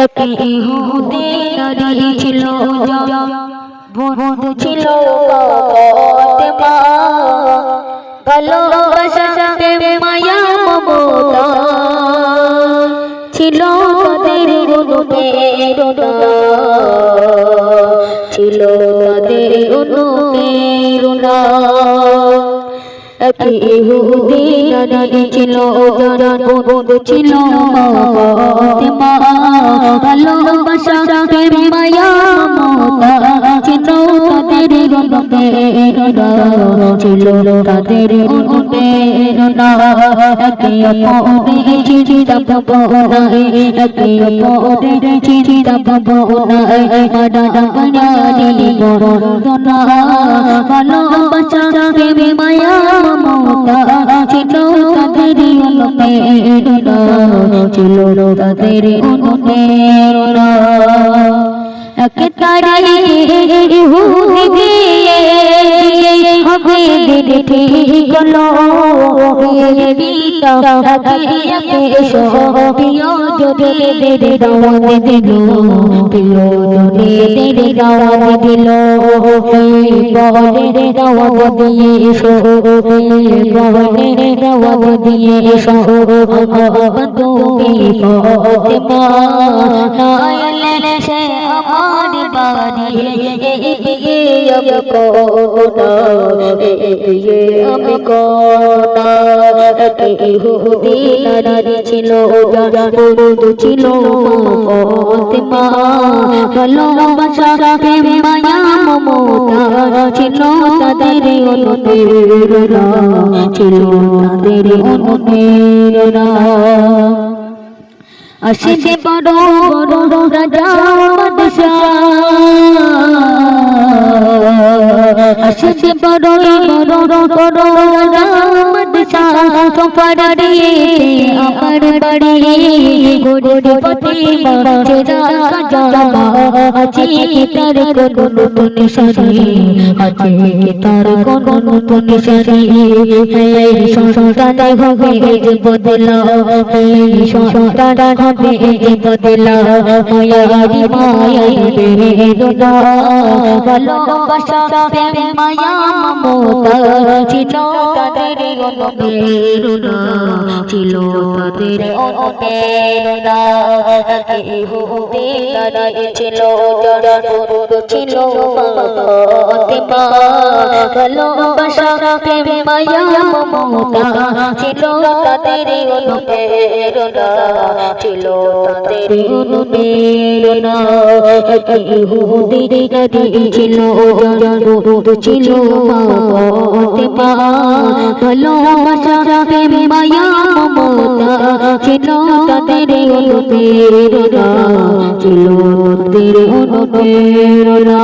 এক ইহুদি নারী ছিল বন্ধু ছিল ফাতেমা ভালোবাসা মায়া মমতা ছিল তাদের অনুপ্রেরণা ছিল তাদের অনুপ্রেরণা এক ইহুদি নারী ছিল যার বন্ধু ছিল ফাতেমা ভালোবাসা মায়া মমতা ছিল তাদের অনুপ্রেরণা ছিল তাদের অনুপ্রেরণা একে অপরের চিন্তা ভাবনায় একে অপরের চিন্তা ভাবনায় মারা বাড়ি বরদনা ভালোবাসা মায়া মমতা ছিল তাদের অনুপ্রেরণা ছিল তাদের অনুপ্রেরণা এক তারিখে ইহুদি দিয়ে হবে দেখে গেল বিটা একে প্রিয় জোরে দাওয়াত দিল প্রিয় জোরে দাওয়াত দিল বলে দাওয়াত দিয়ে এসো বলে দাওয়াত দিয়ে এসো তুমি ফাতেমা না এলে সে আমার বাড়ি আমি কোনা আমি কোনা এক ইহুদি নারী ছিল যার বন্ধু ছিল ফাতেমা ভালোবাসা মায়া মমতা ছিল তাদের অনুপ্রেরণা ছিল তাদের অনুপ্রেরণা আসিতে বড় বড় রাজা বাদশাহ আসিতে বড় বড় রাজা বাদশাহ সফর দিয়ে আমার বাড়ি গড়ে পথে বাজরা কাজাবা আছে তার কোন নতুন শাড়ি আছে তার কোন নতুন শাড়ি এই সংসারে হবে বদলা এই সংসারে হবে বদলা মায়ারি মায়ারি বেদনা ভালোবাসা মায়া মমতা ছিল তাদের অনুপ্রেরণা ছিল তাদের অনুপ্রেরণা ইহুদি নারী ছিল যার বন্ধু ছিল ফাতেমা ভালোবাসা মায়া মমতা ছিল তাদের অনুপ্রেরণা ছিল তাদের অনুপ্রেরণা ইহুদি নারী ছিল যার বন্ধু ছিল ফাতেমা ভালোবাসা মায়া মমতা ছিল তাদের অনুপ্রেরণা ছিল তাদের অনুপ্রেরণা।